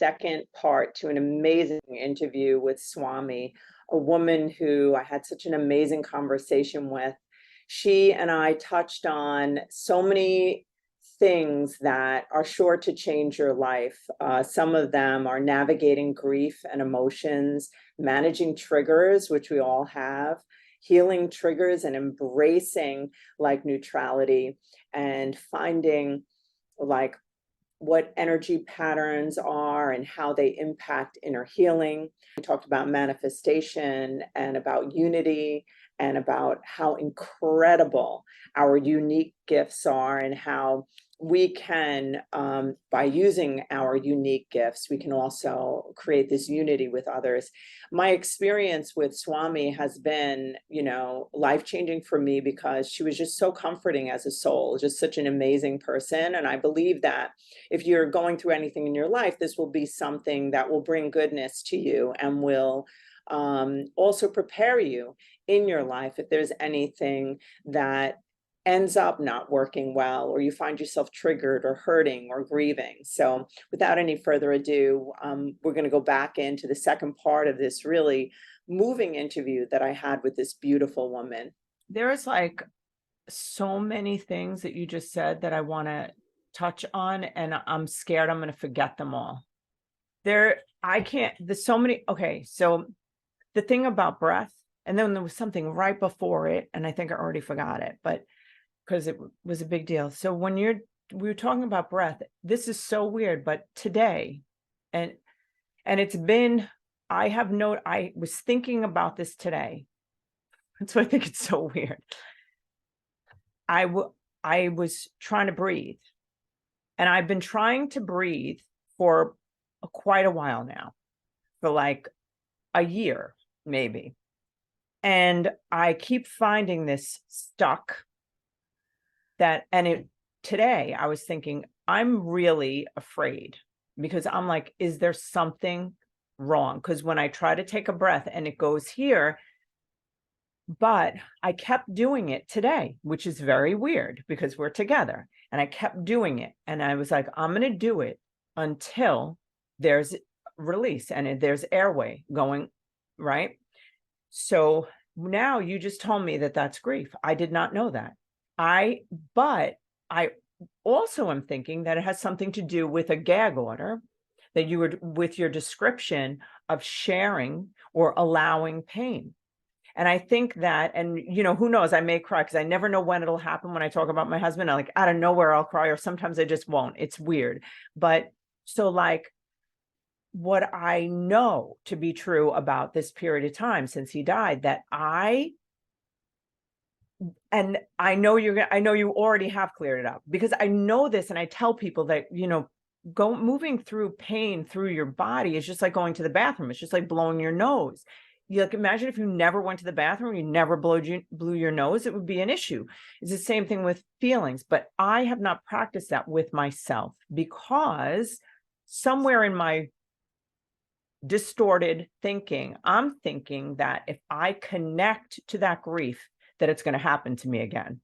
second part to an amazing interview with Swami, a woman who I had such an amazing conversation with. She and I touched on so many things that are sure to change your life. Some of them are navigating grief and emotions, managing triggers, which we all have, healing triggers and embracing like neutrality, and finding like what energy patterns are and how they impact inner healing. We talked about manifestation and about unity and about how incredible our unique gifts are, and how we can, by using our unique gifts, we can also create this unity with others. My experience with Swami has been, life-changing for me, because she was just so comforting as a soul, just such an amazing person. And I believe that if you're going through anything in your life, this will be something that will bring goodness to you and will also prepare you in your life if there's anything that ends up not working well, or you find yourself triggered or hurting or grieving. So without any further ado, we're going to go back into the second part of this really moving interview that I had with this beautiful woman. There's like so many things that you just said that I want to touch on, and I'm scared I'm going to forget them all. There's so many. Okay, so the thing about breath, and then there was something right before it, and I think I already forgot it, but because it was a big deal. So when we were talking about breath, this is so weird, but today, and it's been, I was thinking about this today. That's why I think it's so weird. I was trying to breathe, and I've been trying to breathe for quite a while now, for like a year, maybe. And I keep finding this stuck. Today I was thinking, I'm really afraid, because I'm like, is there something wrong? Because when I try to take a breath and it goes here, but I kept doing it today, which is very weird because we're together, and I kept doing it. And I was like, I'm going to do it until there's release and there's airway going, right? So now you just told me that that's grief. I did not know that. But I also am thinking that it has something to do with a gag order, that you were with your description of sharing or allowing pain. And I think that, and who knows, I may cry, because I never know when it'll happen. When I talk about my husband, I like out of nowhere I'll cry, or sometimes I just won't. It's weird. But so like, what I know to be true about this period of time since he died, that I know you already have cleared it up, because I know this, and I tell people that, moving through pain through your body is just like going to the bathroom. It's just like blowing your nose. You like, imagine if you never went to the bathroom, you never blew your nose, it would be an issue. It's the same thing with feelings, but I have not practiced that with myself, because somewhere in my distorted thinking, I'm thinking that if I connect to that grief, that it's going to happen to me again.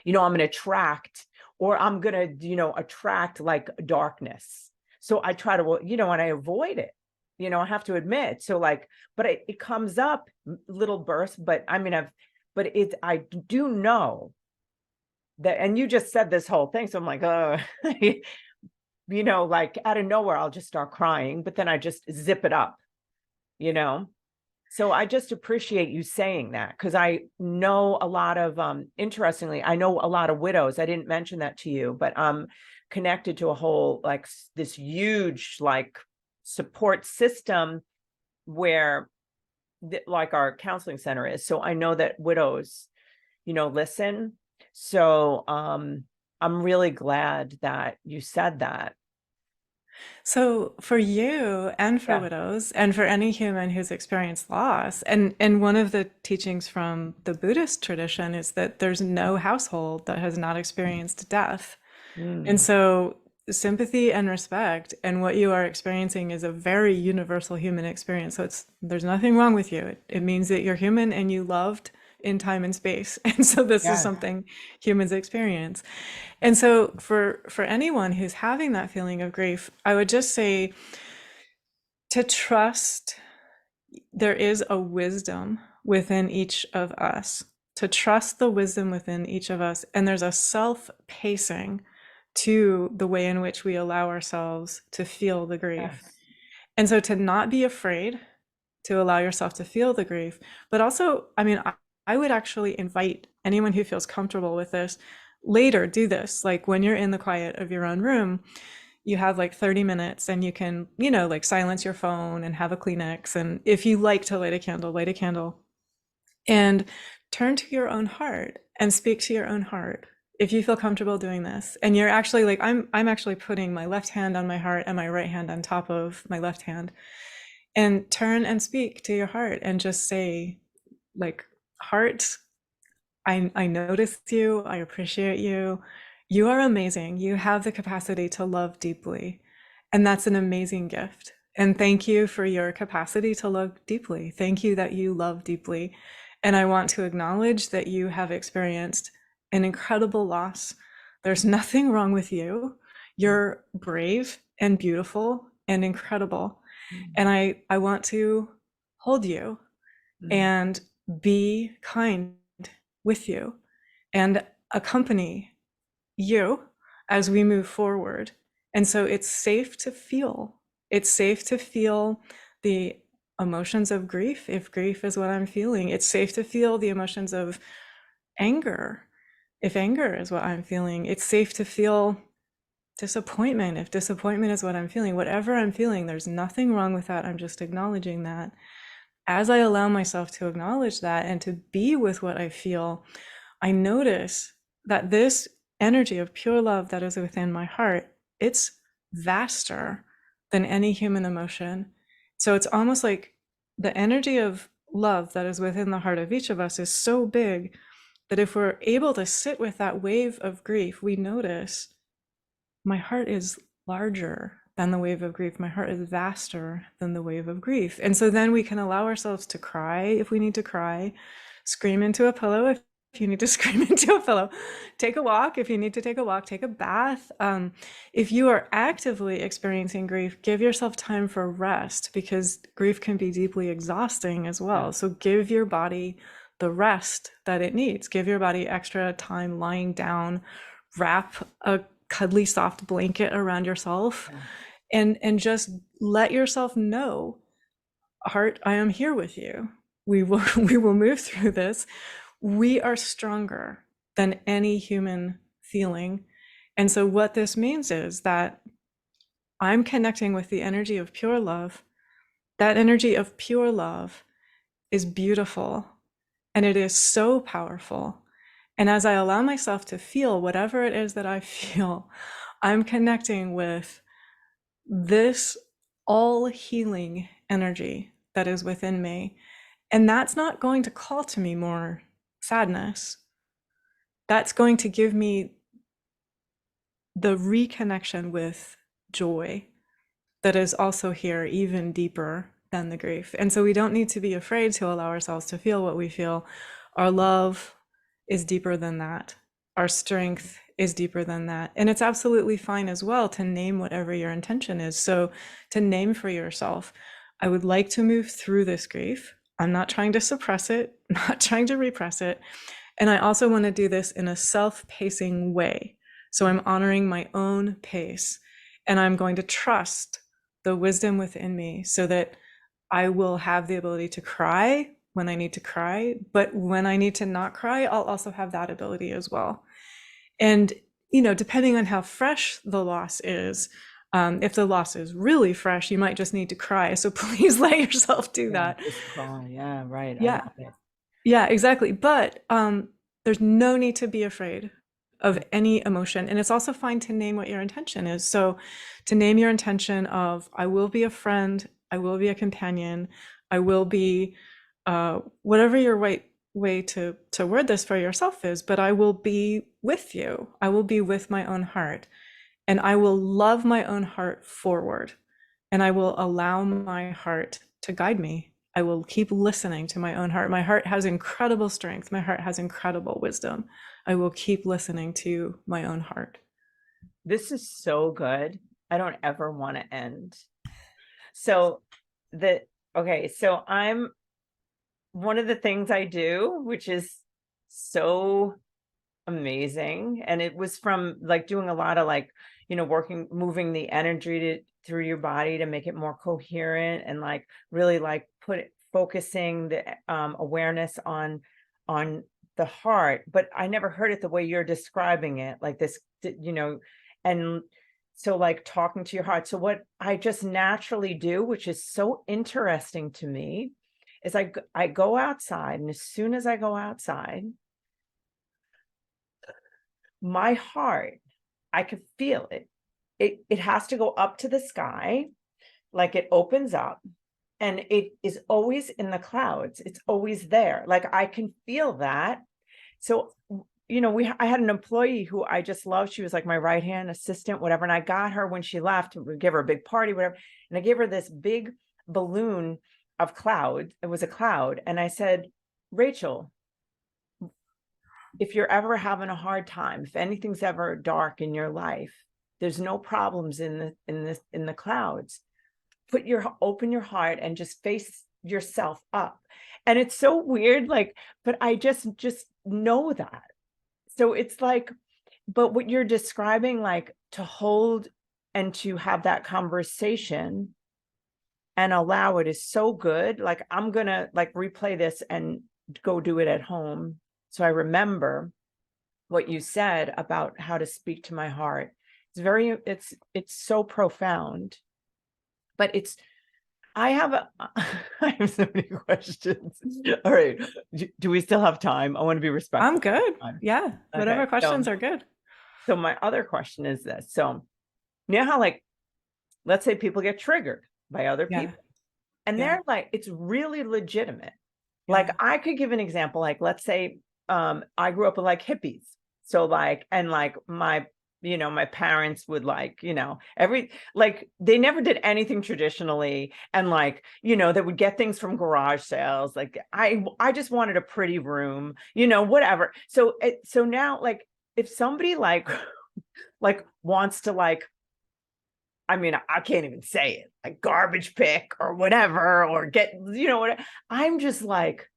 I'm going to attract, or I'm going to, attract like darkness. So I try to, and I avoid it, I have to admit. So like, but it comes up little bursts, but I mean, I do know that, and you just said this whole thing. So I'm like, like out of nowhere, I'll just start crying, but then I just zip it up, So I just appreciate you saying that, because I know a lot of, interestingly, I know a lot of widows. I didn't mention that to you, but I'm connected to a whole, like this huge, like support system where like our counseling center is. So I know that widows, listen. So I'm really glad that you said that. So for you and for widows and for any human who's experienced loss, and one of the teachings from the Buddhist tradition is that there's no household that has not experienced death. And so sympathy and respect, and what you are experiencing is a very universal human experience. So there's nothing wrong with you. It means that you're human and you loved in time and space. And so this is Yes. something humans experience. And so for anyone who's having that feeling of grief, I would just say to trust there is a wisdom within each of us, to trust the wisdom within each of us. And there's a self-pacing to the way in which we allow ourselves to feel the grief. Yes. And so to not be afraid to allow yourself to feel the grief, but also, I mean, I would actually invite anyone who feels comfortable with this, later do this. Like when you're in the quiet of your own room, you have like 30 minutes and you can, you know, like silence your phone and have a Kleenex. And if you like to light a candle and turn to your own heart and speak to your own heart. If you feel comfortable doing this, and you're actually like, I'm actually putting my left hand on my heart and my right hand on top of my left hand, and turn and speak to your heart and just say, like, heart, I notice you, I appreciate you. You are amazing. You have the capacity to love deeply. And that's an amazing gift. And thank you for your capacity to love deeply. Thank you that you love deeply. And I want to acknowledge that you have experienced an incredible loss. There's nothing wrong with you. You're brave and beautiful and incredible. And I want to hold you and be kind with you and accompany you as we move forward. And so it's safe to feel. It's safe to feel the emotions of grief, if grief is what I'm feeling. It's safe to feel the emotions of anger, if anger is what I'm feeling. It's safe to feel disappointment, if disappointment is what I'm feeling. Whatever I'm feeling, there's nothing wrong with that. I'm just acknowledging that. As I allow myself to acknowledge that and to be with what I feel, I notice that this energy of pure love that is within my heart, it's vaster than any human emotion. So it's almost like the energy of love that is within the heart of each of us is so big that if we're able to sit with that wave of grief, we notice my heart is larger than the wave of grief. My heart is vaster than the wave of grief. And so then we can allow ourselves to cry if we need to cry, scream into a pillow if you need to scream into a pillow, take a walk if you need to take a walk, take a bath. If you are actively experiencing grief, give yourself time for rest, because grief can be deeply exhausting as well. Yeah. So give your body the rest that it needs. Give your body extra time lying down, wrap a cuddly soft blanket around yourself, and just let yourself know, heart, I am here with you. We will move through this. We are stronger than any human feeling. And so what this means is that I'm connecting with the energy of pure love. That energy of pure love is beautiful, and it is so powerful. And as I allow myself to feel whatever it is that I feel, I'm connecting with this all healing energy that is within me. And that's not going to call to me more sadness. That's going to give me the reconnection with joy that is also here, even deeper than the grief. And so we don't need to be afraid to allow ourselves to feel what we feel. Our love is deeper than that. Our strength is deeper than that. And it's absolutely fine as well to name whatever your intention is. So to name for yourself, I would like to move through this grief. I'm not trying to suppress it, not trying to repress it. And I also want to do this in a self-pacing way. So I'm honoring my own pace, and I'm going to trust the wisdom within me so that I will have the ability to cry when I need to cry, but when I need to not cry, I'll also have that ability as well. And, you know, depending on how fresh the loss is, if the loss is really fresh, you might just need to cry. So please let yourself do that. Just cry. Yeah, right. I Yeah. love it. Yeah, exactly. But there's no need to be afraid of any emotion. And it's also fine to name what your intention is. So to name your intention of, I will be a friend, I will be a companion, I will be whatever your right way to word this for yourself is, but I will be with you. I will be with my own heart, and I will love my own heart forward, and I will allow my heart to guide me I will keep listening to my own heart. My heart has incredible strength. My heart has incredible wisdom. I will keep listening to my own heart. This is so good. I don't ever want to end. So so one of the things I do, which is so amazing, and it was from like doing a lot of like, moving the energy through your body to make it more coherent, and like really like focusing the awareness on the heart. But I never heard it the way you're describing it, like this, and so like talking to your heart. So what I just naturally do, which is so interesting to me, is I go outside, and as soon as I go outside, my heart, I can feel it. It has to go up to the sky, like it opens up, and it is always in the clouds. It's always there. Like I can feel that. So, I had an employee who I just loved. She was like my right-hand assistant, whatever. And I got her when she left, we give her a big party, whatever. And I gave her this big balloon of cloud. It was a cloud. And I said, Rachel, if you're ever having a hard time, if anything's ever dark in your life, there's no problems in the clouds. Open your heart and just face yourself up. And it's so weird, like, but I just know that. So it's like, but what you're describing, like to hold and to have that conversation and allow it, is so good. Like I'm gonna like replay this and go do it at home, so I remember what you said about how to speak to my heart. It's so profound. But I have so many questions. All right. Do we still have time? I want to be respectful. I'm good. Yeah. Whatever Okay. questions are good. So my other question is this. So you know how, like, let's say people get triggered by other people, and they're like, it's really legitimate. Like I could give an example, like, let's say I grew up with like hippies. So like, and like my parents would like, they never did anything traditionally. And like, they would get things from garage sales. Like I just wanted a pretty room, whatever. So now, like, if somebody like wants to like, I mean, I can't even say it, like garbage pick or whatever, or get, whatever, I'm just like,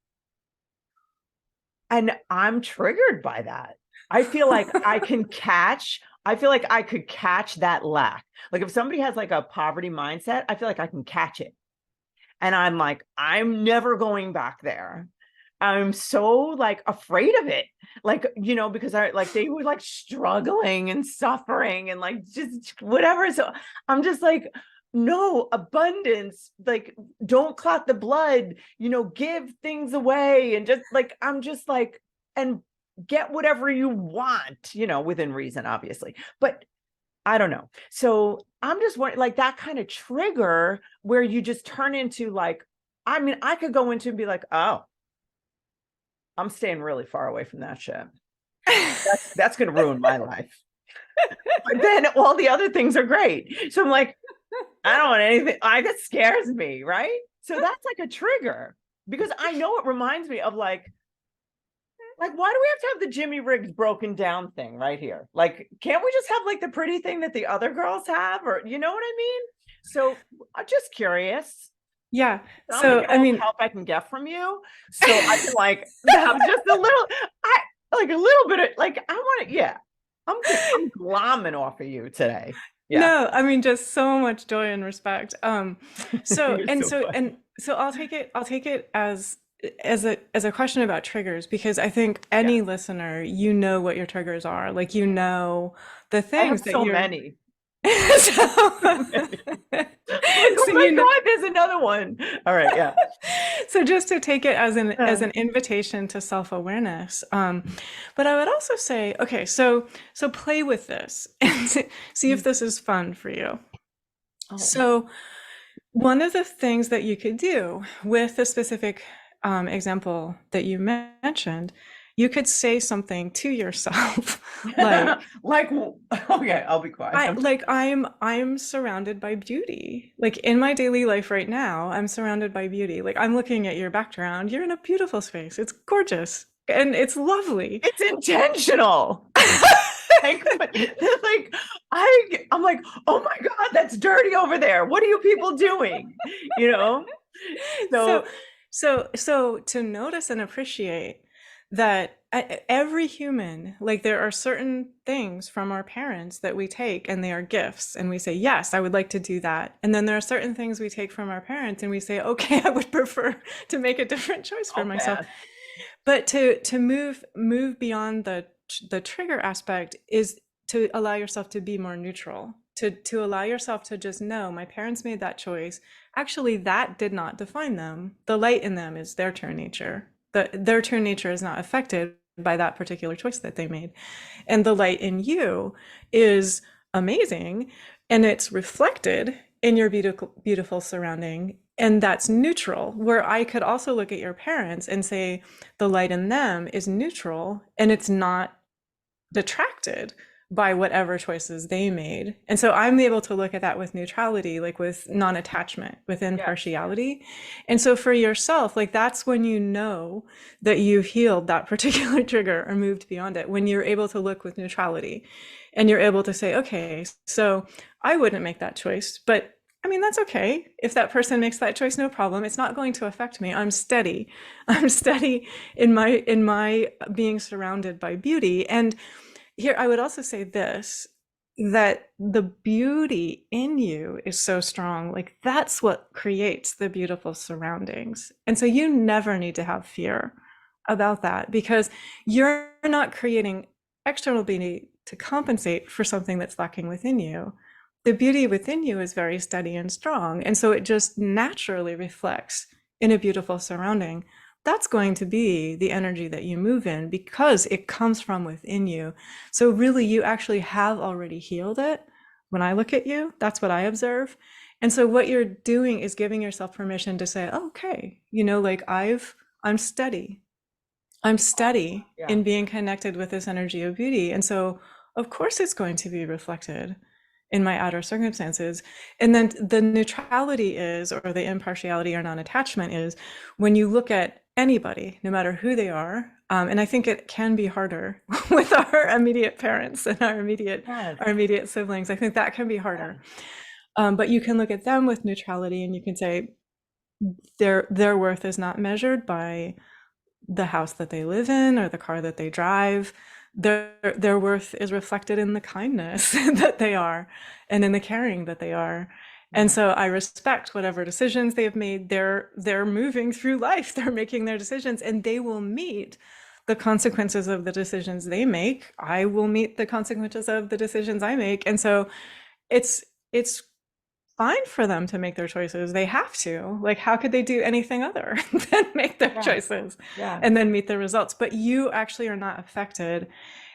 and I'm triggered by that. I feel like I could catch that lack. Like if somebody has like a poverty mindset, I feel like I can catch it. And I'm like, I'm never going back there. I'm so like afraid of it. Like, because they were like struggling and suffering and like just whatever. So I'm just like, no, abundance, like don't clot the blood, give things away, and just like, I'm just like, and get whatever you want, within reason, obviously. But I don't know. So I'm just wondering, like that kind of trigger where you just turn into like, I mean, I could go into and be like, oh, I'm staying really far away from that shit. That's going to ruin my life. But then all the other things are great. So I'm like, I don't want anything. That scares me, right? So that's like a trigger, because I know it reminds me of like, why do we have to have the Jimmy Riggs broken down thing right here? Like, can't we just have like the pretty thing that the other girls have? Or, you know what I mean? So I'm just curious. Yeah. So I mean, help I can get from you. So I can like have just a little bit of like, I want to, I'm glomming off of you today. Yeah. No, I mean, just so much joy and respect. So I'll take it as a question about triggers, because I think any listener, what your triggers are. Like, the things that so many. Oh my God, there's another one. All right, yeah. So just to take it as an invitation to self-awareness. But I would also say, okay, so play with this and see if this is fun for you. Oh. So one of the things that you could do with the specific example that you mentioned You could say something to yourself like, okay, I'll be quiet. I'm surrounded by beauty. Like in my daily life right now, I'm surrounded by beauty. Like I'm looking at your background. You're in a beautiful space. It's gorgeous and it's lovely. It's intentional. I'm like, oh my God, that's dirty over there. What are you people doing? You know? So to notice and appreciate that every human, like there are certain things from our parents that we take and they are gifts and we say, yes, I would like to do that. And then there are certain things we take from our parents and we say, okay, I would prefer to make a different choice for myself. But to move beyond the trigger aspect is to allow yourself to be more neutral, to allow yourself to just know my parents made that choice. Actually, that did not define them. The light in them is their true nature. Their true nature is not affected by that particular choice that they made. And the light in you is amazing. And it's reflected in your beautiful surrounding. And that's neutral, where I could also look at your parents and say the light in them is neutral and it's not detracted by whatever choices they made. And so I'm able to look at that with neutrality, like with non-attachment, with impartiality. Yes. And so for yourself, like that's when you know that you've healed that particular trigger or moved beyond it, when you're able to look with neutrality and you're able to say, okay, so I wouldn't make that choice, but I mean, that's okay. If that person makes that choice, no problem. It's not going to affect me. I'm steady. I'm steady in my being surrounded by beauty. And here, I would also say this, that the beauty in you is so strong. Like that's what creates the beautiful surroundings. And so you never need to have fear about that because you're not creating external beauty to compensate for something that's lacking within you. The beauty within you is very steady and strong. And so it just naturally reflects in a beautiful surrounding. That's going to be the energy that you move in because it comes from within you. So really, you actually have already healed it. When I look at you, that's what I observe. And so what you're doing is giving yourself permission to say, oh, okay, you know, like I'm steady. I'm steady in being connected with this energy of beauty. And so of course it's going to be reflected in my outer circumstances. And then the neutrality is, or the impartiality or non-attachment is when you look at anybody, no matter who they are. And I think it can be harder with our immediate parents and our immediate siblings. I think that can be harder. But you can look at them with neutrality and you can say their worth is not measured by the house that they live in or the car that they drive. Their worth is reflected in the kindness that they are and in the caring that they are. And so I respect whatever decisions they have made. They're moving through life. They're making their decisions and they will meet the consequences of the decisions they make. I will meet the consequences of the decisions I make. And so it's fine for them to make their choices. They have to. Like, how could they do anything other than make their choices and then meet the results? But you actually are not affected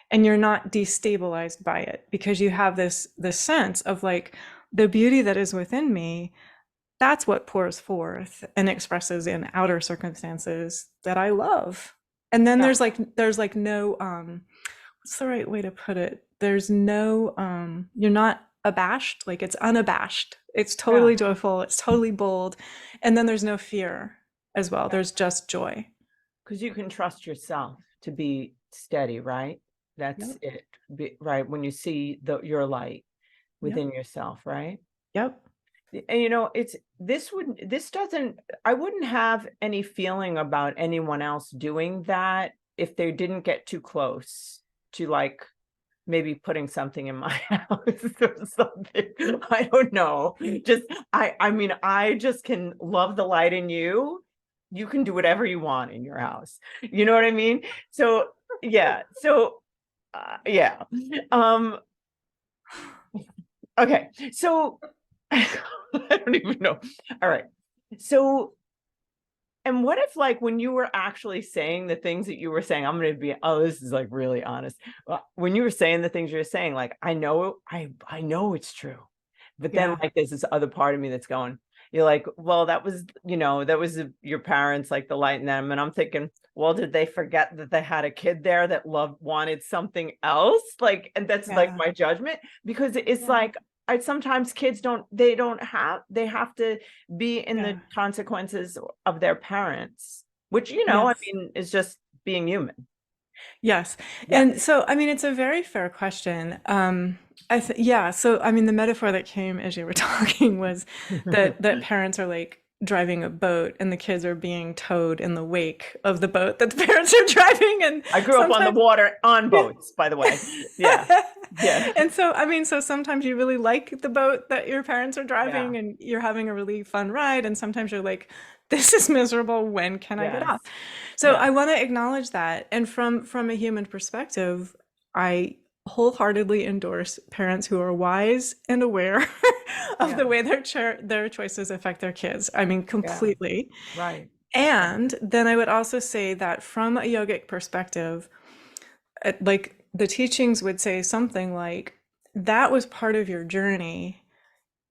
and you're not destabilized by it because you have this sense of like the beauty that is within me. That's what pours forth and expresses in outer circumstances that I love. And then there's no, what's the right way to put it? There's no, you're not abashed, like it's unabashed. It's totally joyful. It's totally bold. And then there's no fear as well. There's just joy. Because you can trust yourself to be steady, right? That's it, right? When you see your light within yourself, right? Yep. And you know, I wouldn't have any feeling about anyone else doing that if they didn't get too close to like maybe putting something in my house or something. I don't know. Just, I mean, I just can love the light in you. You can do whatever you want in your house. You know what I mean? So, yeah. So, yeah. Okay. So I don't even know. All right. So, and what if like when you were actually saying the things that you were saying, I'm going to be, this is like really honest. When you were saying the things you're saying, like, I know it's true, but then like, there's this other part of me that's going, you're like, well, that was, that was your parents, like the light in them. And I'm thinking, well, did they forget that they had a kid there that wanted something else? Like, and that's like my judgment, because it's like, sometimes kids they have to be in the consequences of their parents, which, I mean, is just being human. Yes. Yeah. And so, I mean, it's a very fair question. So, I mean, the metaphor that came as you were talking was that parents are like driving a boat and the kids are being towed in the wake of the boat that the parents are driving. And I grew up on the water on boats, by the way. Yeah. Yeah. And so, I mean, so sometimes you really like the boat that your parents are driving and you're having a really fun ride. And sometimes you're like, this is miserable. When can I get off? So I want to acknowledge that. And from a human perspective, I wholeheartedly endorse parents who are wise and aware of the way their choices affect their kids. I mean, completely. Right. And then I would also say that from a yogic perspective, like the teachings would say something like, that was part of your journey.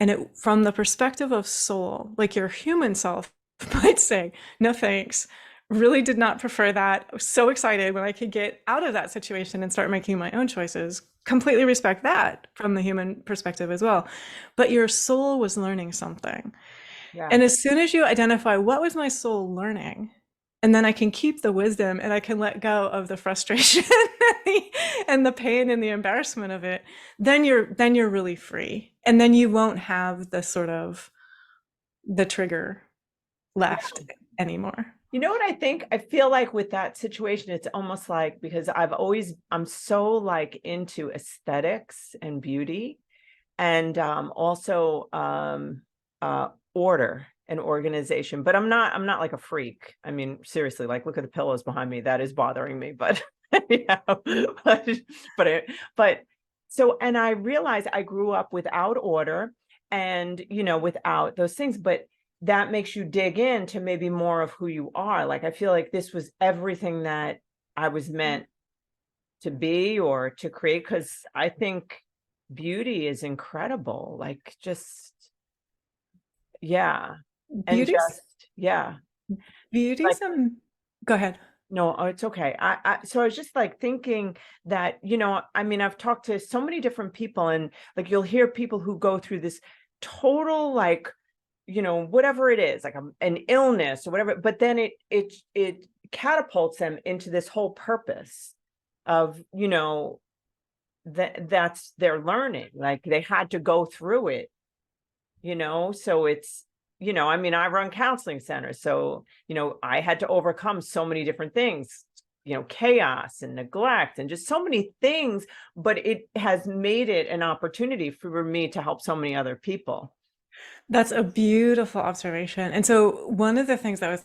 And it, from the perspective of soul, like your human self might say, no thanks, really did not prefer that. I was so excited when I could get out of that situation and start making my own choices. Completely respect that from the human perspective as well. But your soul was learning something. And as soon as you identify, what was my soul learning? And then I can keep the wisdom and I can let go of the frustration and the pain and the embarrassment of it, then you're really free. And then you won't have the sort of the trigger left anymore. You know what I think? I feel like with that situation, it's almost like, because I'm so like into aesthetics and beauty, and also order and organization, but I'm not like a freak. I mean, seriously, like look at the pillows behind me. That is bothering me, but but so, and I realized I grew up without order and, without those things, but that makes you dig into maybe more of who you are. Like, I feel like this was everything that I was meant to be or to create, because I think beauty is incredible. Like, just, and just, Beauty's, like, go ahead. No, it's okay. So I was just like thinking that, I mean, I've talked to so many different people, and like, you'll hear people who go through this total, like, whatever it is, like an illness or whatever, but then it catapults them into this whole purpose of, that's their learning. Like, they had to go through it, so it's, I mean, I run counseling centers, so, I had to overcome so many different things, chaos and neglect and just so many things, but it has made it an opportunity for me to help so many other people. That's a beautiful observation. And so one of the things that was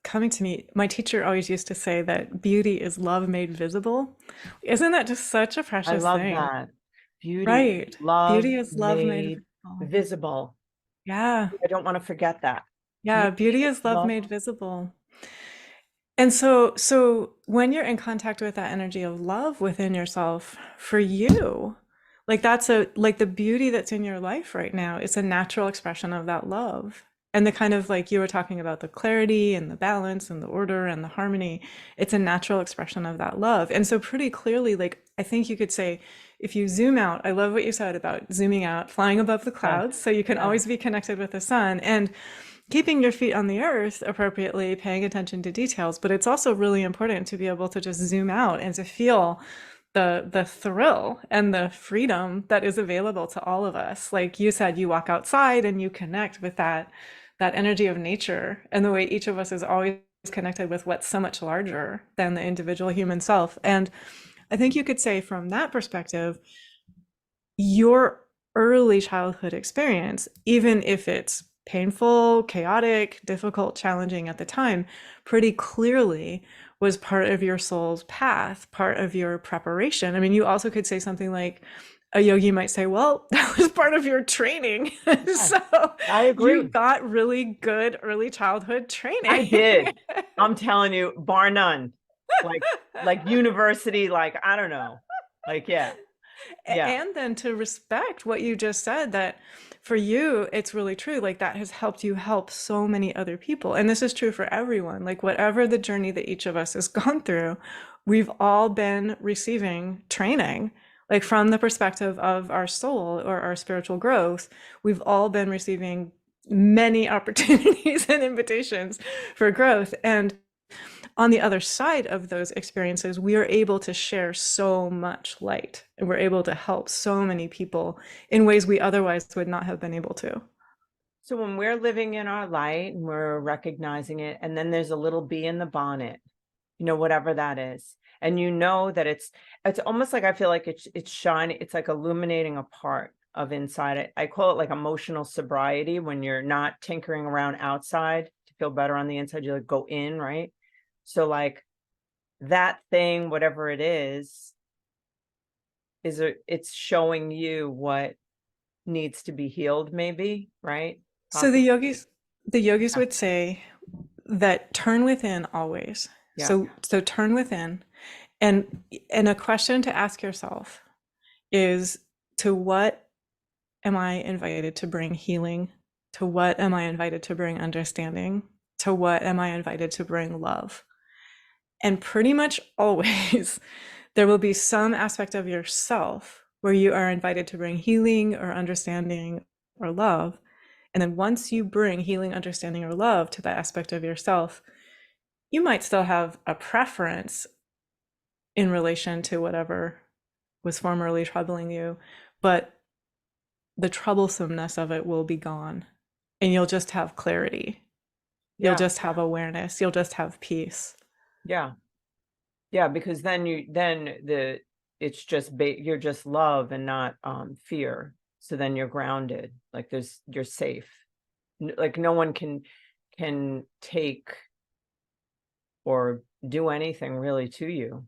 coming to me, my teacher always used to say that beauty is love made visible. Isn't that just such a precious thing? I love that. Beauty, right. love, beauty is love made visible. Yeah. I don't want to forget that. Yeah, beauty is love made visible. And so when you're in contact with that energy of love within yourself, for you, like that's like the beauty that's in your life right now is a natural expression of that love. And the kind of, like you were talking about, the clarity and the balance and the order and the harmony, it's a natural expression of that love. And so pretty clearly, like, I think you could say, if you zoom out, I love what you said about zooming out, flying above the clouds, so you can always be connected with the sun and keeping your feet on the earth appropriately, paying attention to details. But it's also really important to be able to just zoom out and to feel the thrill and the freedom that is available to all of us. Like you said, you walk outside and you connect with that energy of nature, and the way each of us is always connected with what's so much larger than the individual human self. And I think you could say from that perspective, your early childhood experience, even if it's painful, chaotic, difficult, challenging at the time, pretty clearly was part of your soul's path, part of your preparation. I mean, you also could say something like, a yogi might say, well, that was part of your training. So I agree. You got really good early childhood training. I did. I'm telling you, bar none. Like university, like, I don't know. Like, yeah. Yeah. And then to respect what you just said, that for you, it's really true. Like that has helped you help so many other people. And this is true for everyone. Like whatever the journey that each of us has gone through, we've all been receiving training. Like from the perspective of our soul or our spiritual growth, we've all been receiving many opportunities and invitations for growth. And on the other side of those experiences, we are able to share so much light and we're able to help so many people in ways we otherwise would not have been able to. So when we're living in our light and we're recognizing it, and then there's a little bee in the bonnet, whatever that is, and that it's almost like, I feel like it's shining, it's like illuminating a part of inside it. I call it like emotional sobriety, when you're not tinkering around outside to feel better on the inside, you like go in, right? So like that thing, whatever it is it's showing you what needs to be healed, maybe, right? So the yogis Yeah. would say that turn within always. Yeah. So turn within, and a question to ask yourself is, to what am I invited to bring healing? To what am I invited to bring understanding? To what am I invited to bring love? And pretty much always, there will be some aspect of yourself where you are invited to bring healing or understanding or love. And then once you bring healing, understanding, or love to that aspect of yourself, you might still have a preference in relation to whatever was formerly troubling you, but the troublesomeness of it will be gone. And you'll just have clarity. You'll just have awareness. You'll just have peace. Yeah. Yeah, because then it's just you're just love and not fear. So then you're grounded, like you're safe. Like no one can take or do anything really to you.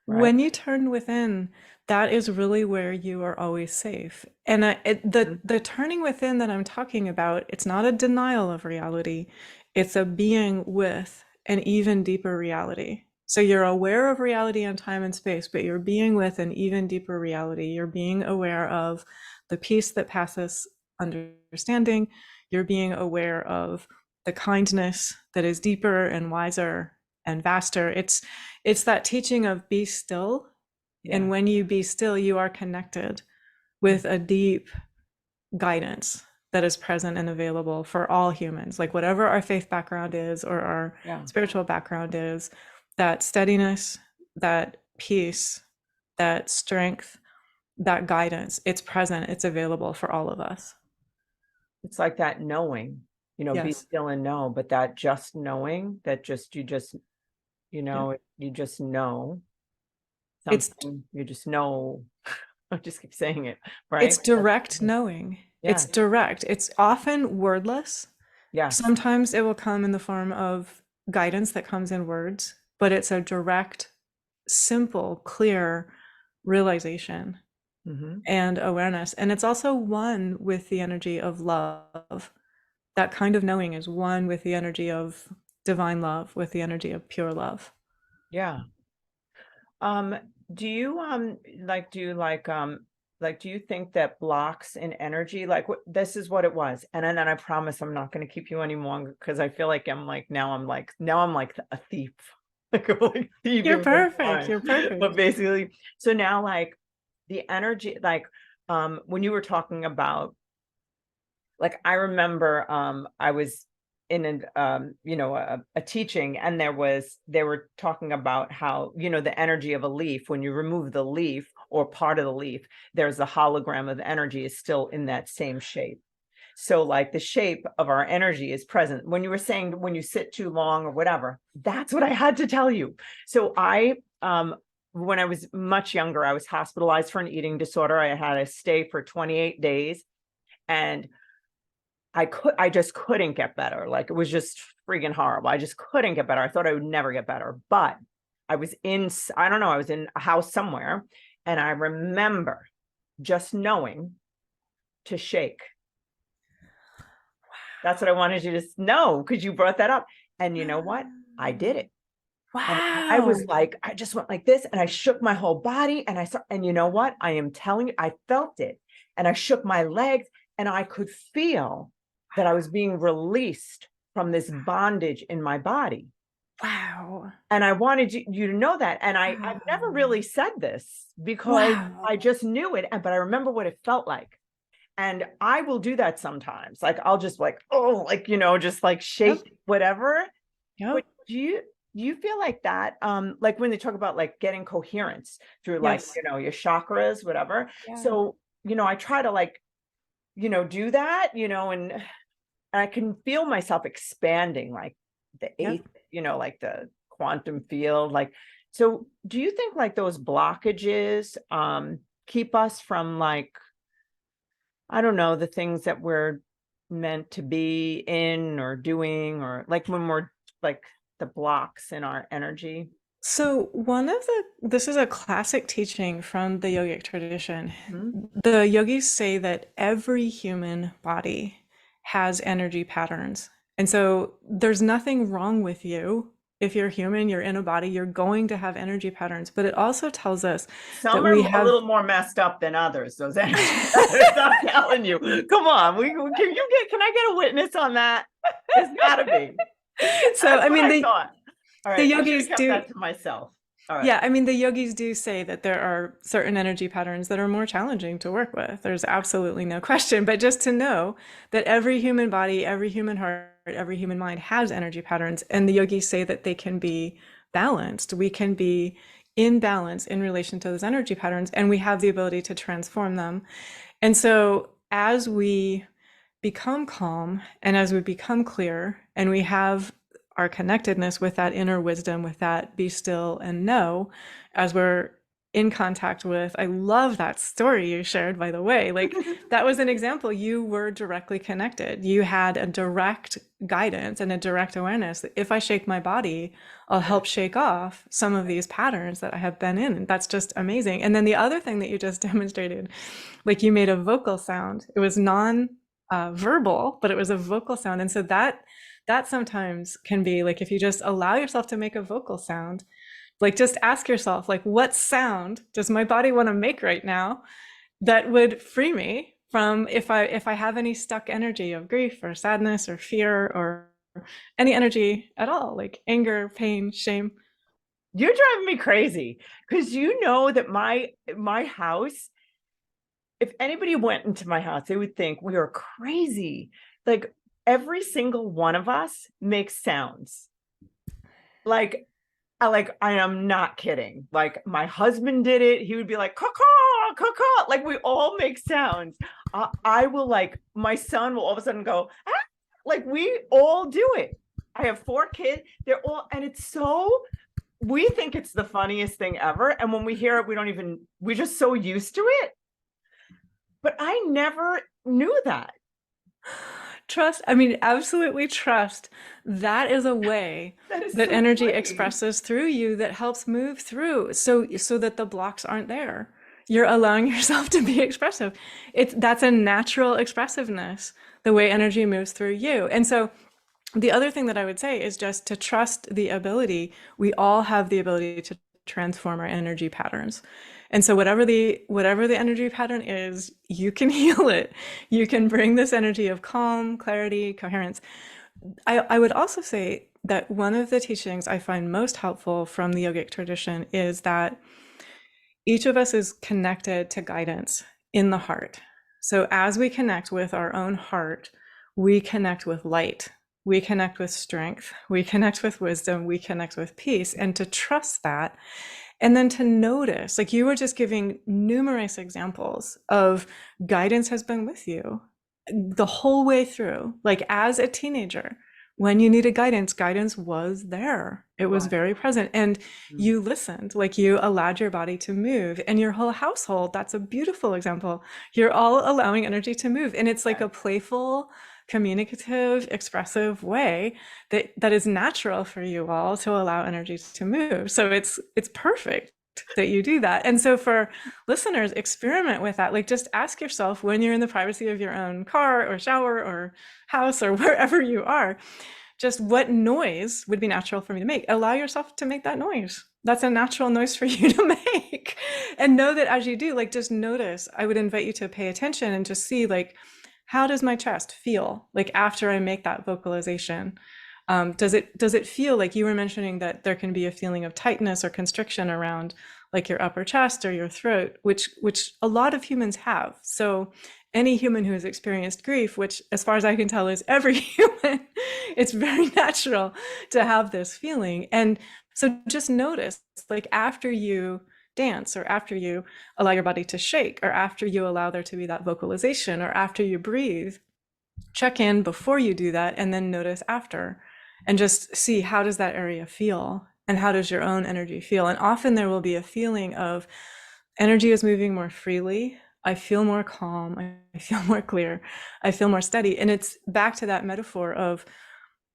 Right? When you turn within, that is really where you are always safe. And the turning within that I'm talking about, it's not a denial of reality. It's a being with an even deeper reality. So you're aware of reality in time and space, but you're being with an even deeper reality. You're being aware of the peace that passes understanding. You're being aware of the kindness that is deeper and wiser and vaster. It's that teaching of be still. Yeah. And when you be still, you are connected with a deep guidance that is present and available for all humans. Like whatever our faith background is or our spiritual background is, that steadiness, that peace, that strength, that guidance, it's present, it's available for all of us. It's like that knowing, be still and know, but that just knowing, that you just know something, you just know. I just keep saying it, right? It's direct knowing. It's direct. It's often wordless. Yeah. Sometimes it will come in the form of guidance that comes in words, but it's a direct, simple, clear realization and awareness. And it's also one with the energy of love. That kind of knowing is one with the energy of divine love, with the energy of pure love. Yeah. Do you do you think that blocks in energy, like this is what it was? And then I promise I'm not going to keep you any longer, because I feel like I'm like a thief. You're perfect. You're perfect. But basically, so now like the energy, like when you were talking about, like I remember I was in a teaching, and they were talking about how the energy of a leaf, when you remove the leaf or part of the leaf, there's a hologram of energy is still in that same shape. So like the shape of our energy is present. When you were saying when you sit too long or whatever, that's what I had to tell you. So I when I was much younger, I was hospitalized for an eating disorder. I had to stay for 28 days, and I just couldn't get better. Like it was just freaking horrible. I just couldn't get better. I thought I would never get better, but I was in a house somewhere, and I remember just knowing to shake. That's what I wanted you to know, because you brought that up. And you know what? I did it. And I was Wow. like, I just went like this and I shook my whole body and and you know what? I am telling you, I felt it. And I shook my legs and I could feel that I was being released from this bondage in my body. Wow. And I wanted you to know that. And I've never really Wow. said this because Wow. I just knew it. But I remember what it felt like. And I will do that sometimes. Like I'll just like, oh, like, just like shake Yep. whatever. But Yep. do you feel like that? Like when they talk about like getting coherence through like, Yes. your chakras, whatever. Yeah. So, I try to like, do that, and I can feel myself expanding like the Yep. eighth, like the quantum field. Like, so do you think like those blockages keep us from like, I don't know, the things that we're meant to be in or doing, or like when we're like the blocks in our energy? So this is a classic teaching from the yogic tradition. Mhm. The yogis say that every human body has energy patterns. And so there's nothing wrong with you. If you're human, you're in a body, you're going to have energy patterns. But it also tells us that Some are we a have little more messed up than others, those energy patterns. I'm telling you. Come on. Can I get a witness on that? There's gotta be. so That's I what mean I thought. All the right. I should have yogis kept do that to myself. All right. Yeah, I mean, the yogis do say that there are certain energy patterns that are more challenging to work with. There's absolutely no question. But just to know that every human body, every human heart, every human mind has energy patterns. And the yogis say that they can be balanced. We can be in balance in relation to those energy patterns, and we have the ability to transform them. And so as we become calm and as we become clear and we have our connectedness with that inner wisdom, with that be still and know, as we're in contact with, I love that story you shared, by the way. Like that was an example. You were directly connected. You had a direct guidance and a direct awareness that if I shake my body, I'll help shake off some of these patterns that I have been in. And that's just amazing. And then the other thing that you just demonstrated, like you made a vocal sound. It was non verbal, but it was a vocal sound. And so that sometimes can be like, if you just allow yourself to make a vocal sound, like just ask yourself, like, what sound does my body want to make right now that would free me from if I have any stuck energy of grief or sadness or fear or any energy at all, like anger, pain, shame. You're driving me crazy because you know that my house, if anybody went into my house, they would think we are crazy. Like every single one of us makes sounds. Like I am not kidding. Like my husband did it. He would be like, caw, caw. Like we all make sounds. I will like, my son will all of a sudden go, ah! Like we all do it. I have 4 kids. They're all, and it's so, we think it's the funniest thing ever. And when we hear it, we're just so used to it. But I never knew that. Trust, I mean, absolutely trust. That is a way That is that so energy funny. expresses through you that helps move through so that the blocks aren't there. You're allowing yourself to be expressive. That's a natural expressiveness, the way energy moves through you. And so the other thing that I would say is just to trust the ability. We all have the ability to transform our energy patterns. And so whatever the energy pattern is, you can heal it. You can bring this energy of calm, clarity, coherence. I would also say that one of the teachings I find most helpful from the yogic tradition is that each of us is connected to guidance in the heart. So as we connect with our own heart, we connect with light, we connect with strength, we connect with wisdom, we connect with peace, and to trust that. And then to notice, like you were just giving numerous examples of guidance has been with you the whole way through. Like as a teenager, when you needed guidance was there. It was very present. And you listened, like you allowed your body to move, and your whole household. That's a beautiful example. You're all allowing energy to move. And it's like a playful, communicative, expressive way that is natural for you all to allow energy to move. So it's perfect that you do that. And so for listeners, experiment with that. Like just ask yourself when you're in the privacy of your own car or shower or house or wherever you are, just what noise would be natural for me to make. Allow yourself to make that noise. That's a natural noise for you to make. And know that as you do, like, just notice. I would invite you to pay attention and just see, like, how does my chest feel like after I make that vocalization? Does it feel like, you were mentioning that there can be a feeling of tightness or constriction around like your upper chest or your throat, which a lot of humans have. So any human who has experienced grief, which as far as I can tell is every human, it's very natural to have this feeling. And so just notice, like, after you dance, or after you allow your body to shake, or after you allow there to be that vocalization, or after you breathe, check in before you do that, and then notice after, and just see, how does that area feel, and how does your own energy feel? And often there will be a feeling of energy is moving more freely. I feel more calm. I feel more clear. I feel more steady. And it's back to that metaphor of,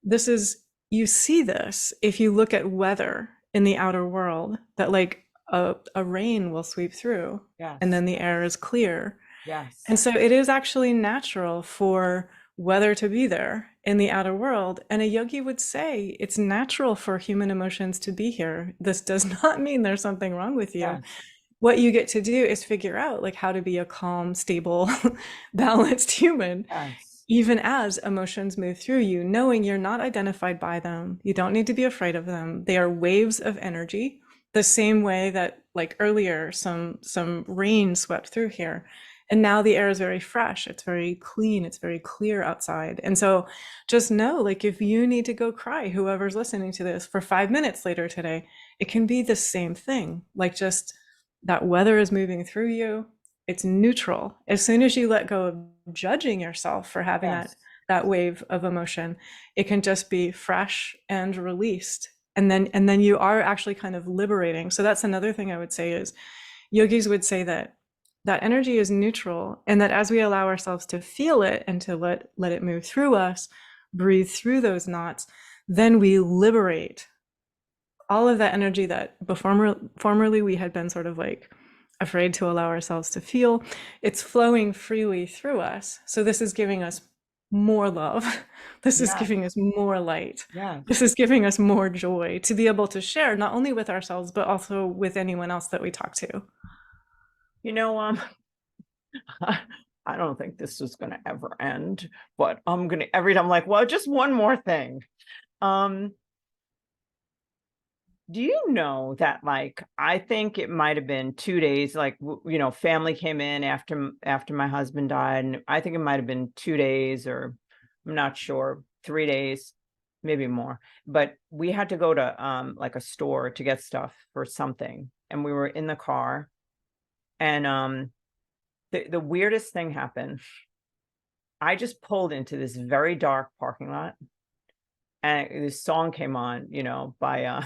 this is, you see this if you look at weather in the outer world, that like a rain will sweep through, and then the air is clear. Yes. And so it is actually natural for weather to be there in the outer world. And a yogi would say it's natural for human emotions to be here. This does not mean there's something wrong with you. Yes. What you get to do is figure out, like, how to be a calm, stable, balanced human, even as emotions move through you, knowing you're not identified by them. You don't need to be afraid of them. They are waves of energy, the same way that, like, earlier some rain swept through here, and now the air is very fresh, it's very clean, it's very clear outside. And so just know, like, if you need to go cry, whoever's listening to this, for 5 minutes later today, it can be the same thing. Like, just that weather is moving through you, it's neutral. As soon as you let go of judging yourself for having that wave of emotion, it can just be fresh and released. And then you are actually kind of liberating. So that's another thing I would say is, yogis would say that energy is neutral, and that as we allow ourselves to feel it and to let it move through us, breathe through those knots, then we liberate all of that energy that formerly we had been sort of like afraid to allow ourselves to feel. It's flowing freely through us. So this is giving us more love. This is giving us more light. This is giving us more joy to be able to share, not only with ourselves, but also with anyone else that we talk to. You know, I don't think this is going to ever end, but every time I'm like, well, just one more thing. Do you know that, like, I think it might have been 2 days, like, you know, family came in after my husband died, and I think it might have been 2 days, or I'm not sure, 3 days, maybe more. But we had to go to like a store to get stuff for something, and we were in the car, and the weirdest thing happened. I just pulled into this very dark parking lot, and this song came on, you know, by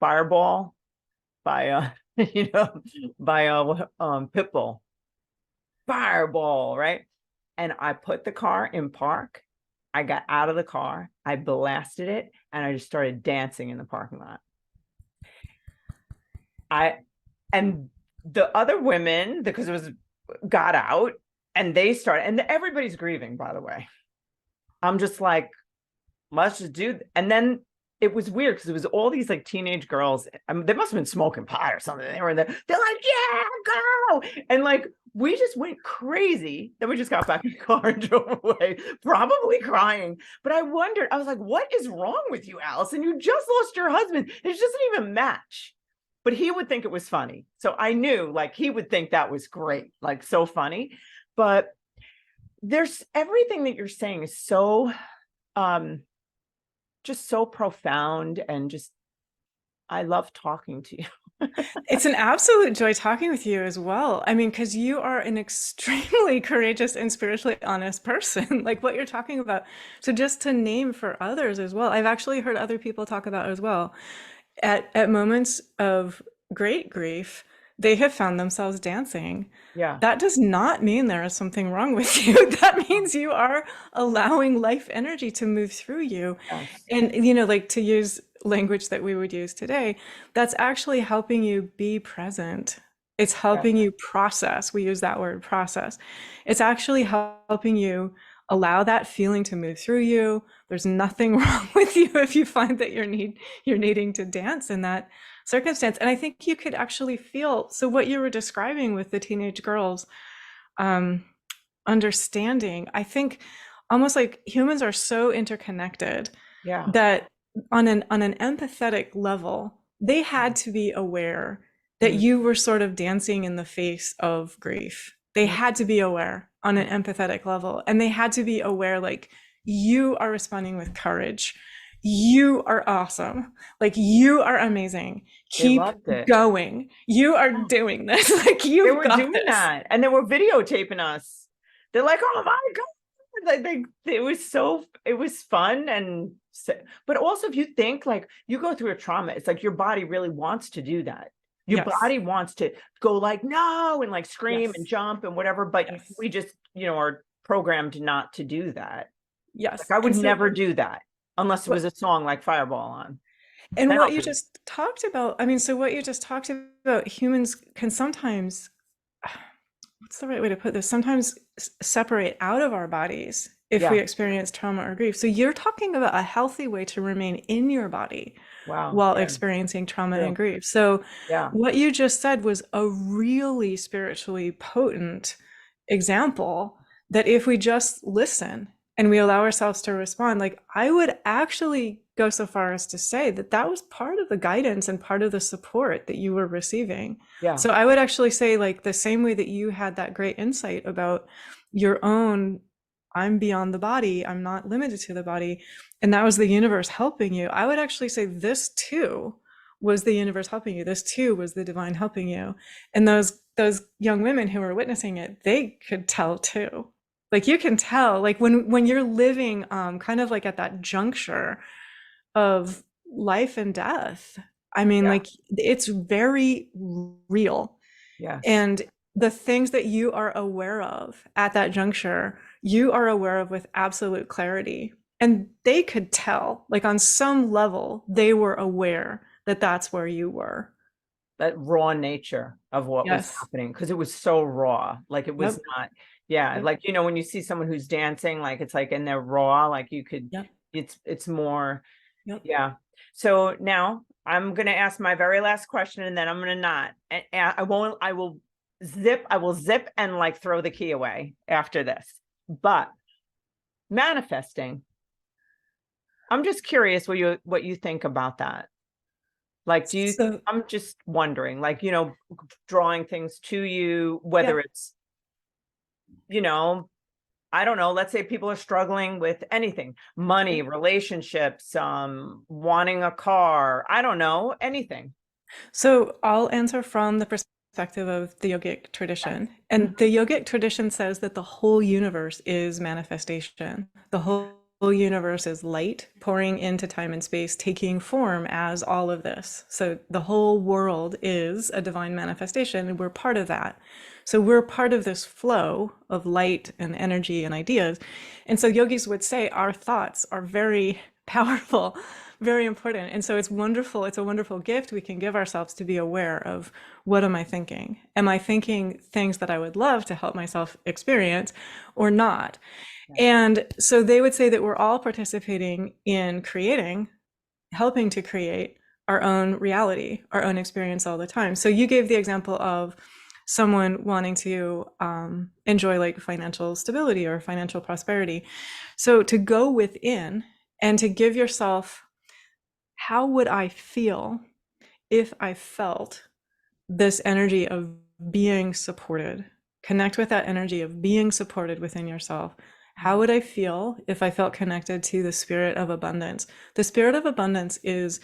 Fireball, by you know, by Pitbull, Fireball, right? And I put the car in park. I got out of the car, I blasted it, and I just started dancing in the parking lot. And the other women, because it was, got out, and they started, and everybody's grieving, by the way. I'm just like, let's just do, and then it was weird because it was all these like teenage girls. I mean, they must have been smoking pot or something. They were in there. They're like, yeah, go. And like, we just went crazy. Then we just got back in the car and drove away, probably crying. But I wondered, I was like, what is wrong with you, Alison? You just lost your husband. It doesn't even match. But he would think it was funny. So I knew, like, he would think that was great, like, so funny. But there's everything that you're saying is so just so profound, and just, I love talking to you. It's an absolute joy talking with you as well. I mean, because you are an extremely courageous and spiritually honest person, like what you're talking about. So just to name for others as well, I've actually heard other people talk about as well, at moments of great grief, they have found themselves dancing. That does not mean there is something wrong with you. That means you are allowing life energy to move through you. And, you know, like, to use language that we would use today, that's actually helping you be present. It's helping you process. We use that word, process. It's actually helping you allow that feeling to move through you. There's nothing wrong with you if you find that you're needing to dance in that circumstance. And I think you could actually feel, so what you were describing with the teenage girls, understanding, I think almost like humans are so interconnected that on an empathetic level, they had to be aware that you were sort of dancing in the face of grief. They had to be aware on an empathetic level, and they had to be aware, like, you are responding with courage. You are awesome. Like, you are amazing. Keep going. You are doing this. Like, they were doing that, and they were videotaping us. They're like, oh my God. Like, it was fun. And but also, if you think, like, you go through a trauma, it's like your body really wants to do that. Your body wants to go like, no, and like scream and jump and whatever, but we just, are programmed not to do that. Yes. Like, I would never do that unless it was a song like Fireball on. And what you just talked about, I mean, so what you just talked about, humans can sometimes, what's the right way to put this? Sometimes separate out of our bodies if we experience trauma or grief. So you're talking about a healthy way to remain in your body while experiencing trauma and grief. So what you just said was a really spiritually potent example that if we just listen and we allow ourselves to respond, like, I would actually go so far as to say that that was part of the guidance and part of the support that you were receiving. So I would actually say, like, the same way that you had that great insight about your own, I'm beyond the body, I'm not limited to the body, and that was the universe helping you, I would actually say this too was the universe helping you. This too was the divine helping you. And those young women who were witnessing it, they could tell too. Like, you can tell, like, when you're living kind of like at that juncture of life and death, I mean, like, it's very real. And the things that you are aware of at that juncture, you are aware of with absolute clarity. And they could tell, like, on some level, they were aware that that's where you were. That raw nature of what was happening, because it was so raw. Like, it was not, like, when you see someone who's dancing, like, it's like, and they're raw, like, you could, it's more, So now I'm going to ask my very last question, and then I'm going to not, and I will zip and like throw the key away after this. But manifesting, I'm just curious what you think about that. Like, I'm just wondering, like, drawing things to you, whether it's, I don't know, let's say people are struggling with anything, money, relationships, wanting a car, I don't know, anything. So I'll answer from the perspective of the yogic tradition. And the yogic tradition says that the whole universe is manifestation. The whole universe is light pouring into time and space, taking form as all of this. So the whole world is a divine manifestation, and we're part of that. So we're part of this flow of light and energy and ideas. And so yogis would say our thoughts are very powerful, very important. And so it's wonderful. It's a wonderful gift we can give ourselves to be aware of, what am I thinking? Am I thinking things that I would love to help myself experience or not? And so they would say that we're all participating in creating, helping to create our own reality, our own experience all the time. So you gave the example of someone wanting to enjoy like financial stability or financial prosperity. So to go within and to give yourself, how would I feel if I felt this energy of being supported? Connect with that energy of being supported within yourself. How would I feel if I felt connected to the spirit of abundance? The spirit of abundance is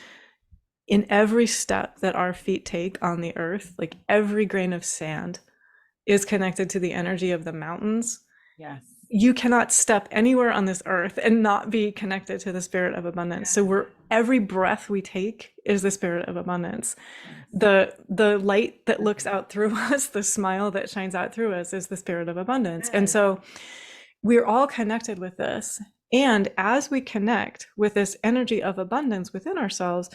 in every step that our feet take on the earth. Like, every grain of sand is connected to the energy of the mountains. Yes. You cannot step anywhere on this earth and not be connected to the spirit of abundance. So every breath we take is the spirit of abundance. The light that looks out through us, the smile that shines out through us, is the spirit of abundance. And so we're all connected with this. And as we connect with this energy of abundance within ourselves,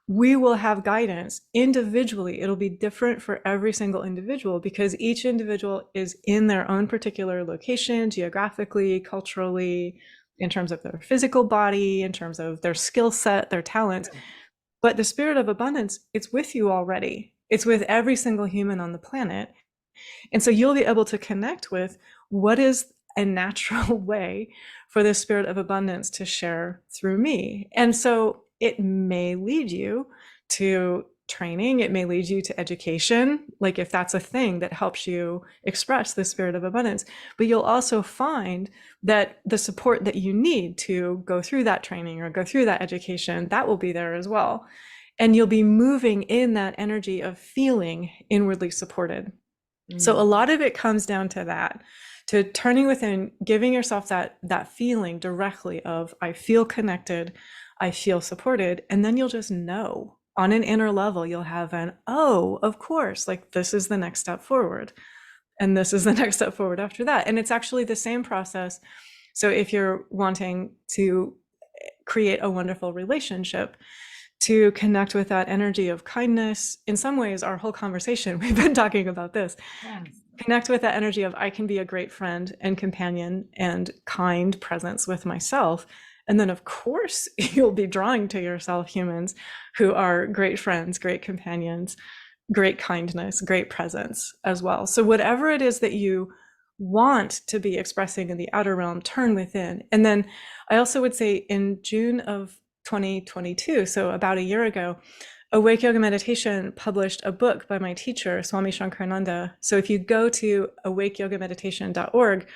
we will have guidance individually. It'll be different for every single individual because each individual is in their own particular location, geographically, culturally, in terms of their physical body, in terms of their skill set, their talents. But the spirit of abundance, it's with you already. It's with every single human on the planet. And so you'll be able to connect with what is a natural way for the spirit of abundance to share through me. And so it may lead you to training, it may lead you to education, like if that's a thing that helps you express the spirit of abundance. But you'll also find that the support that you need to go through that training or go through that education, that will be there as well. And you'll be moving in that energy of feeling inwardly supported. So a lot of it comes down to that, to turning within, giving yourself that feeling directly of, I feel connected, I feel supported, and then you'll just know on an inner level, you'll have an, oh, of course, like this is the next step forward. And this is the next step forward after that. And it's actually the same process. So if you're wanting to create a wonderful relationship, to connect with that energy of kindness, in some ways, our whole conversation, we've been talking about this, connect with that energy of, I can be a great friend and companion and kind presence with myself. And then, of course, you'll be drawing to yourself humans who are great friends, great companions, great kindness, great presence as well. So whatever it is that you want to be expressing in the outer realm, turn within. And then I also would say in June of 2022, so about a year ago, Awake Yoga Meditation published a book by my teacher, Swami Nityananda. So if you go to awakeyogameditation.org,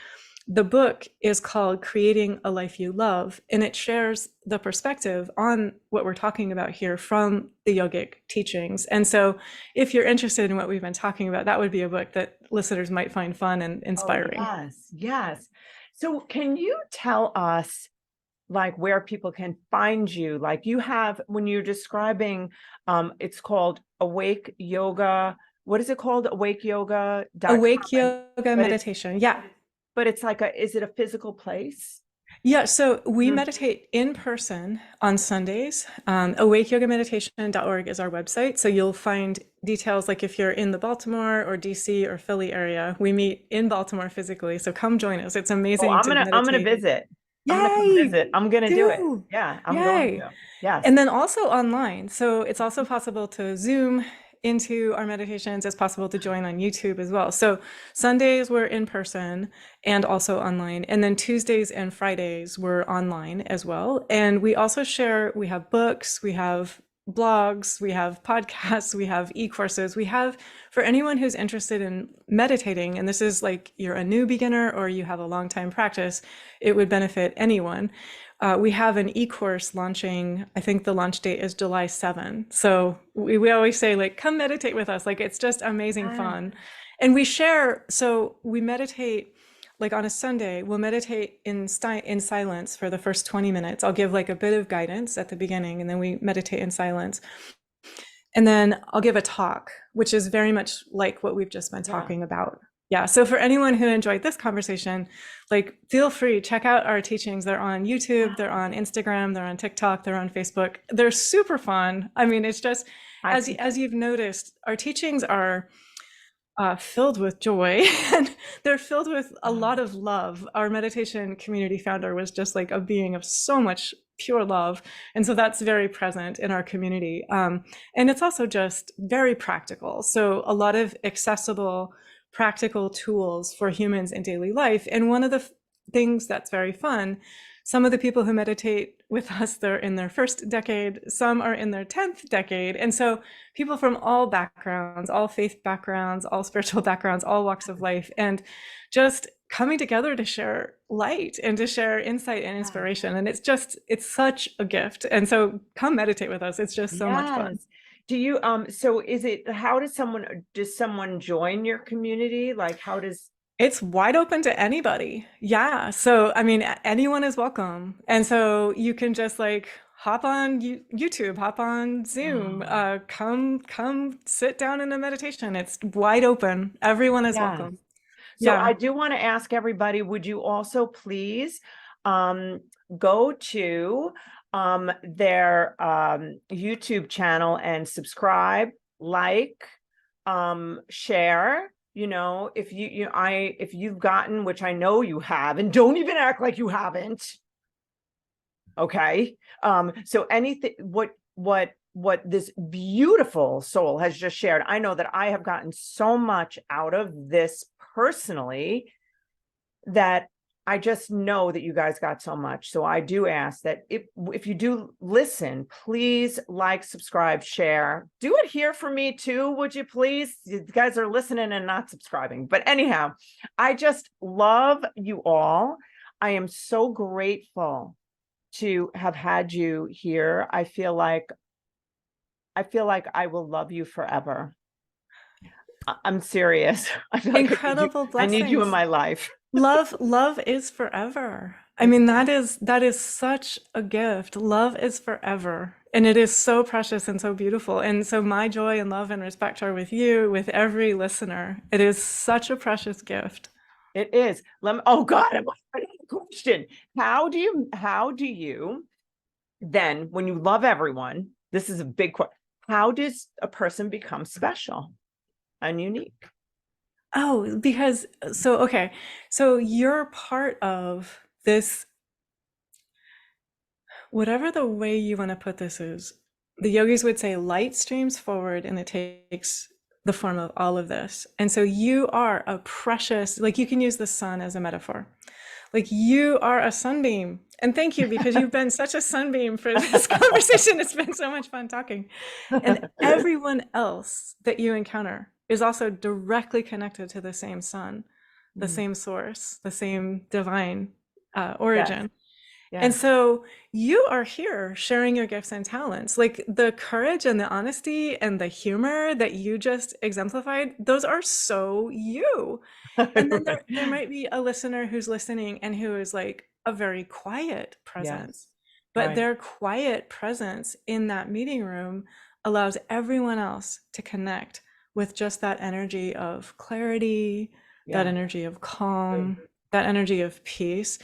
the book is called Creating a Life You Love, and it shares the perspective on what we're talking about here from the yogic teachings. And so if you're interested in what we've been talking about, that would be a book that listeners might find fun and inspiring. Oh, yes. So can you tell us like where people can find you? Like you have, when you're describing, it's called Awake Yoga. What is it called? Awake Yoga. Awake Yoga Meditation. Yeah. But it's like is it a physical place? Yeah, so we meditate in person on Sundays. AwakeYogaMeditation.org is our website. So you'll find details like if you're in the Baltimore or DC or Philly area, we meet in Baltimore physically. So come join us. It's amazing. I'm gonna visit. Yay! I'm gonna do it. Yeah, I'm going to. Yes. And then also online. So it's also possible to Zoom into our meditations. It's possible to join on YouTube as well. So Sundays we're in person and also online. And then Tuesdays and Fridays we're online as well. And we also share, we have books, we have blogs, we have podcasts, we have e-courses. We have, for anyone who's interested in meditating, and this is like you're a new beginner or you have a long time practice, it would benefit anyone. We have an e-course launching, I think the launch date is July 7. So we always say like, come meditate with us. Like it's just amazing fun. And we share, so we meditate like on a Sunday, we'll meditate in silence for the first 20 minutes. I'll give like a bit of guidance at the beginning and then we meditate in silence. And then I'll give a talk, which is very much like what we've just been talking about. Yeah, so for anyone who enjoyed this conversation, like feel free, check out our teachings. They're on YouTube, they're on Instagram, they're on TikTok, they're on Facebook. They're super fun. I mean, it's just, as you've noticed, our teachings are filled with joy and they're filled with a lot of love. Our meditation community founder was just like a being of so much pure love. And so that's very present in our community. And it's also just very practical. So a lot of accessible, practical tools for humans in daily life. And one of the things that's very fun, some of the people who meditate with us, they're in their first decade, some are in their 10th decade. And so people from all backgrounds, all faith backgrounds, all spiritual backgrounds, all walks of life, and just coming together to share light and to share insight and inspiration. And it's such a gift. And so come meditate with us. It's just so much fun. Do you, so does someone join your community? Like It's wide open to anybody. Yeah. So, I mean, anyone is welcome. And so you can just like hop on YouTube, hop on Zoom, come sit down in a meditation. It's wide open. Everyone is welcome. So I do want to ask everybody, would you also please go to their YouTube channel and subscribe, like, share. You know, if if you've gotten, which I know you have, and don't even act like you haven't. Okay. So anything, what this beautiful soul has just shared, I know that I have gotten so much out of this personally, that I just know that you guys got so much. So I do ask that if you do listen, please like, subscribe, share. Do it here for me too, would you please? You guys are listening and not subscribing. But anyhow, I just love you all. I am so grateful to have had you here. I feel like I will love you forever. I'm serious. I feel like Incredible I need you in blessings. my life. Love is forever. I mean, that is such a gift. Love is forever. And it is so precious and so beautiful. And so my joy and love and respect are with you, with every listener. It is such a precious gift. It is. Oh God, I have a question. How do you then, when you love everyone, this is a big question. How does a person become special and unique? Oh, because okay. So you're part of this, whatever the way you want to put this is. The yogis would say light streams forward and it takes the form of all of this. And so you are a precious, like you can use the sun as a metaphor. Like you are a sunbeam. And thank you, because you've been such a sunbeam for this conversation. It's been so much fun talking. And everyone else that you encounter is also directly connected to the same sun, the same source, the same divine origin. Yes. Yes. And so you are here sharing your gifts and talents. Like the courage and the honesty and the humor that you just exemplified, those are so you. And then there might be a listener who's listening and who is like a very quiet presence. Yes. But Right. their quiet presence in that meeting room allows everyone else to connect with just that energy of clarity, that energy of calm, that energy of peace.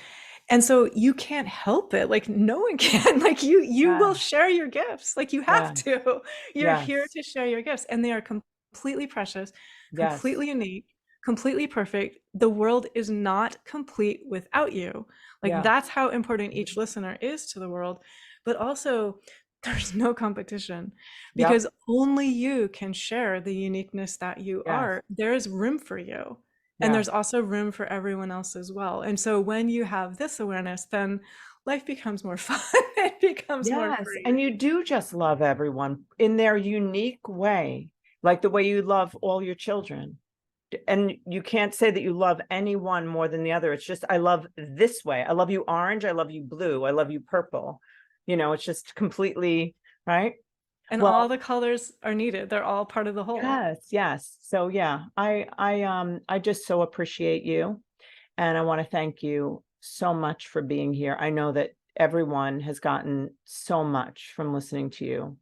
And so you can't help it. Like no one can. Like you will share your gifts. Like you have to. You're here to share your gifts, and they are completely precious, completely unique, completely perfect. The world is not complete without you. Like that's how important each listener is to the world. But also, there's no competition, because only you can share the uniqueness that you are. There is room for you. And there's also room for everyone else as well. And so when you have this awareness, then life becomes more fun. It becomes more free. And you do just love everyone in their unique way, like the way you love all your children. And you can't say that you love anyone more than the other. It's just, I love this way. I love you orange. I love you blue. I love you purple. You know, it's just completely, right? And all the colors are needed. They're all part of the whole. Yes. So yeah, I just so appreciate you. And I want to thank you so much for being here. I know that everyone has gotten so much from listening to you.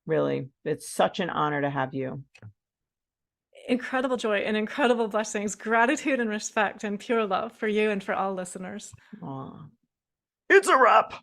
Really, it's such an honor to have you. Incredible joy and incredible blessings, gratitude and respect and pure love for you and for all listeners. It's a wrap.